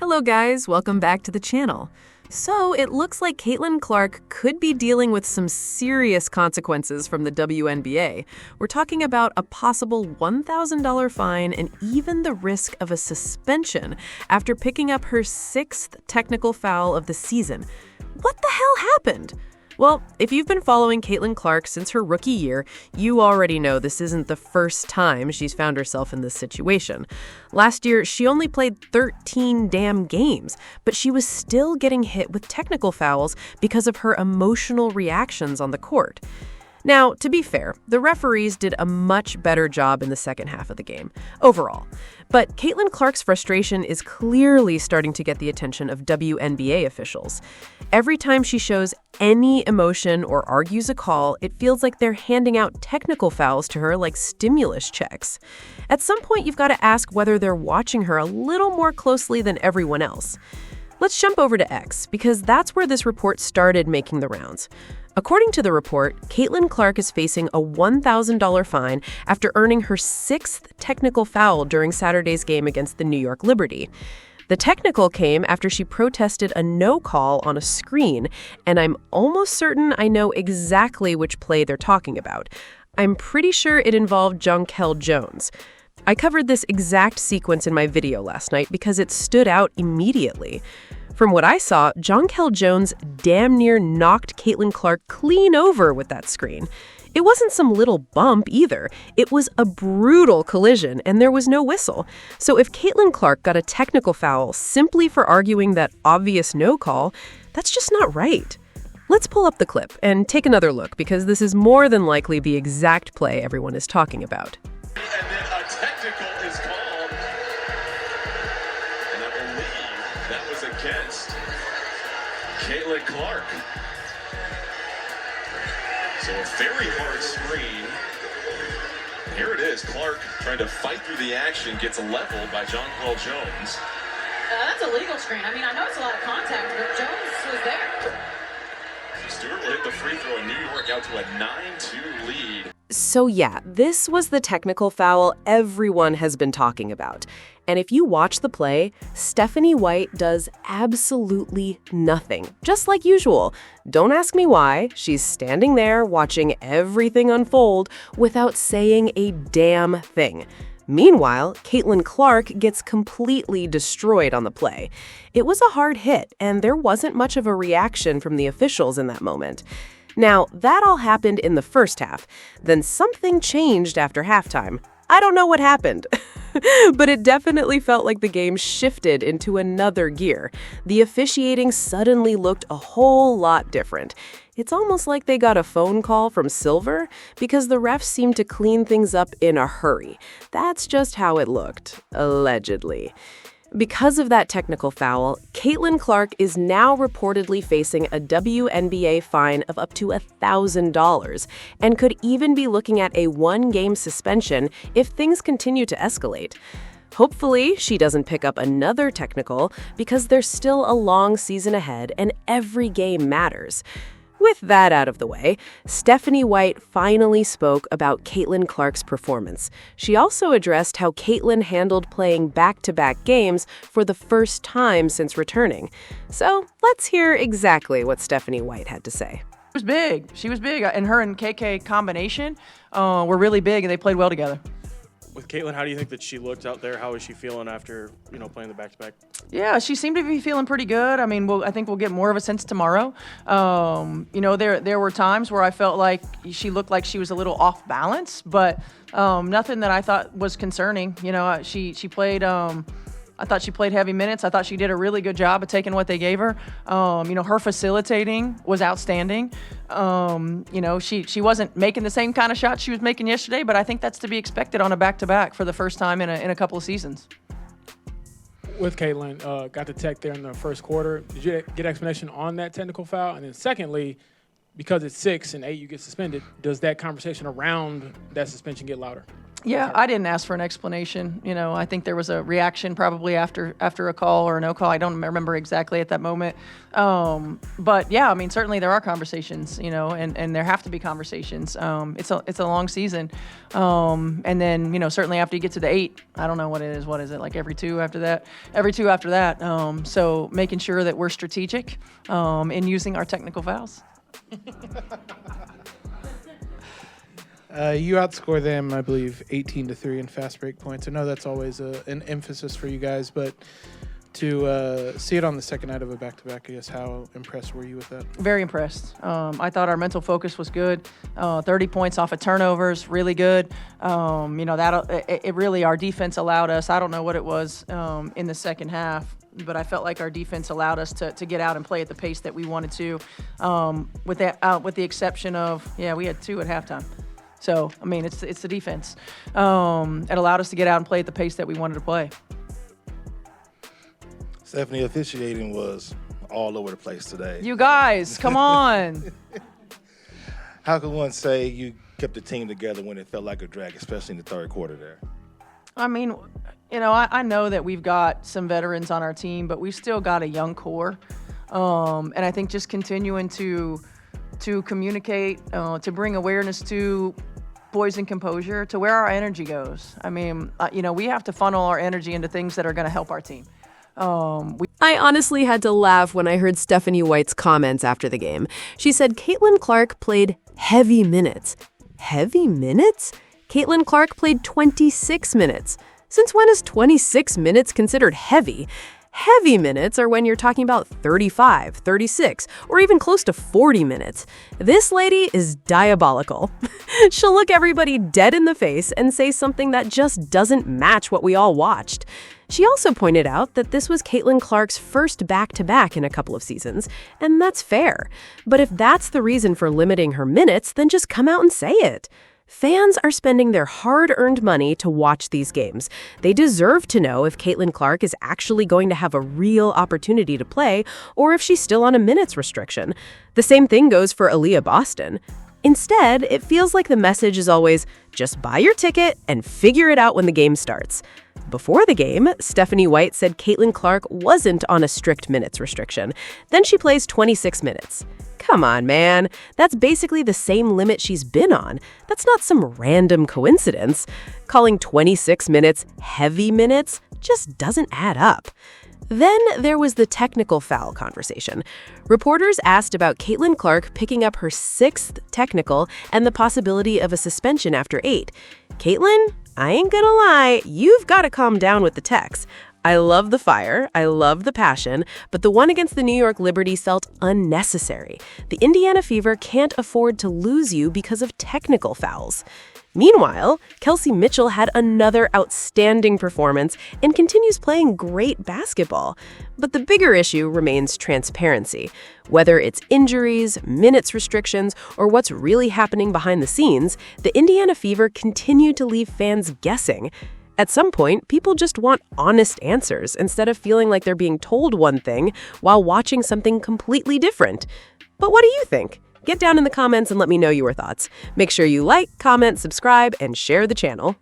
Hello guys, welcome back to the channel. So it looks like Caitlin Clark could be dealing with some serious consequences from the WNBA. We're talking about a possible $1,000 fine and even the risk of a suspension after picking up her 6th technical foul of the season. What the hell happened? Well, if you've been following Caitlin Clark since her rookie year, you already know this isn't the first time she's found herself in this situation. Last year, she only played 13 damn games, but she was still getting hit with technical fouls because of her emotional reactions on the court. Now, to be fair, the referees did a much better job in the second half of the game, overall. But Caitlin Clark's frustration is clearly starting to get the attention of WNBA officials. Every time she shows any emotion or argues a call, it feels like they're handing out technical fouls to her like stimulus checks. At some point, you've got to ask whether they're watching her a little more closely than everyone else. Let's jump over to X, because that's where this report started making the rounds. According to the report, Caitlin Clark is facing a $1,000 fine after earning her 6th technical foul during Saturday's game against the New York Liberty. The technical came after she protested a no call on a screen, and I'm almost certain I know exactly which play they're talking about. I'm pretty sure it involved Jonquel Jones. I covered this exact sequence in my video last night because it stood out immediately. From what I saw, Jonquel Jones damn near knocked Caitlin Clark clean over with that screen. It wasn't some little bump either. It was a brutal collision, and there was no whistle. So if Caitlin Clark got a technical foul simply for arguing that obvious no call, that's just not right. Let's pull up the clip and take another look, because this is more than likely the exact play everyone is talking about. And then a technical is called, and I believe that was against Caitlin Clark. So a very hard screen. Here it is, Clark trying to fight through the action, gets leveled by Jonquel Jones. That's a legal screen. I mean, I know it's a lot of contact, but Jones was there. Stewart will hit the free throw in New York out to a 9-2 lead. So yeah, this was the technical foul everyone has been talking about. And if you watch the play, Stephanie White does absolutely nothing, just like usual. Don't ask me why. She's standing there watching everything unfold without saying a damn thing. Meanwhile, Caitlin Clark gets completely destroyed on the play. It was a hard hit, and there wasn't much of a reaction from the officials in that moment. Now, that all happened in the first half. Then something changed after halftime. I don't know what happened, but it definitely felt like the game shifted into another gear. The officiating suddenly looked a whole lot different. It's almost like they got a phone call from Silver, because the refs seemed to clean things up in a hurry. That's just how it looked, allegedly. Because of that technical foul, Caitlin Clark is now reportedly facing a WNBA fine of up to $1,000 and could even be looking at a 1-game suspension if things continue to escalate. Hopefully, she doesn't pick up another technical, because there's still a long season ahead and every game matters. With that out of the way, Stephanie White finally spoke about Caitlin Clark's performance. She also addressed how Caitlin handled playing back-to-back games for the first time since returning. So let's hear exactly what Stephanie White had to say. She was big. She was big. And her and KK combination were really big, and they played well together. With Caitlin, how do you think that she looked out there? How is she feeling after, playing the back-to-back? Yeah, she seemed to be feeling pretty good. I mean, I think we'll get more of a sense tomorrow. There were times where I felt like she looked like she was a little off balance, but nothing that I thought was concerning. She played. I thought she played heavy minutes. I thought she did a really good job of taking what they gave her. Her facilitating was outstanding. She wasn't making the same kind of shots she was making yesterday, but I think that's to be expected on a back-to-back for the first time in a couple of seasons. With Caitlin, got the tech there in the first quarter. Did you get explanation on that technical foul? And then secondly, because it's 6 and 8 you get suspended, does that conversation around that suspension get louder? Yeah, I didn't ask for an explanation. I think there was a reaction probably after a call or a no call. I don't remember exactly at that moment. But yeah, I mean, certainly there are conversations, and there have to be conversations. It's a long season. And then, certainly after you get to the 8, I don't know what it is. What is it, like every two after that? So making sure that we're strategic in using our technical fouls. You outscore them, I believe, 18-3 in fast break points. I know that's always an emphasis for you guys, but to see it on the second night of a back-to-back, I guess, how impressed were you with that? Very impressed. I thought our mental focus was good. 30 points off of turnovers, really good. It really, our defense allowed us, I don't know what it was in the second half, but I felt like our defense allowed us to get out and play at the pace that we wanted to, with the exception of, we had 2 at halftime. So, I mean, it's the defense. It allowed us to get out and play at the pace that we wanted to play. Stephanie, officiating was all over the place today. You guys, come on. How can one say you kept the team together when it felt like a drag, especially in the third quarter there? I mean, I know that we've got some veterans on our team, but we've still got a young core. And I think just continuing to communicate, to bring awareness to poise and composure, to where our energy goes. I mean, we have to funnel our energy into things that are going to help our team. I honestly had to laugh when I heard Stephanie White's comments after the game. She said Caitlin Clark played heavy minutes. Heavy minutes? Caitlin Clark played 26 minutes. Since when is 26 minutes considered heavy? Heavy minutes are when you're talking about 35, 36, or even close to 40 minutes. This lady is diabolical. She'll look everybody dead in the face and say something that just doesn't match what we all watched. She also pointed out that this was Caitlin Clark's first back-to-back in a couple of seasons, and that's fair. But if that's the reason for limiting her minutes, then just come out and say it. Fans are spending their hard-earned money to watch these games. They deserve to know if Caitlin Clark is actually going to have a real opportunity to play or if she's still on a minutes restriction. The same thing goes for Aaliyah Boston. Instead, it feels like the message is always, just buy your ticket and figure it out when the game starts. Before the game, Stephanie White said Caitlin Clark wasn't on a strict minutes restriction. Then she plays 26 minutes. Come on, man. That's basically the same limit she's been on. That's not some random coincidence. Calling 26 minutes heavy minutes just doesn't add up. Then there was the technical foul conversation. Reporters asked about Caitlin Clark picking up her 6th technical and the possibility of a suspension after 8. Caitlin, I ain't gonna lie, you've got to calm down with the techs. I love the fire, I love the passion, but the one against the New York Liberty felt unnecessary. The Indiana Fever can't afford to lose you because of technical fouls. Meanwhile, Kelsey Mitchell had another outstanding performance and continues playing great basketball. But the bigger issue remains transparency. Whether it's injuries, minutes restrictions, or what's really happening behind the scenes, the Indiana Fever continue to leave fans guessing. At some point, people just want honest answers instead of feeling like they're being told one thing while watching something completely different. But what do you think? Get down in the comments and let me know your thoughts. Make sure you like, comment, subscribe, and share the channel.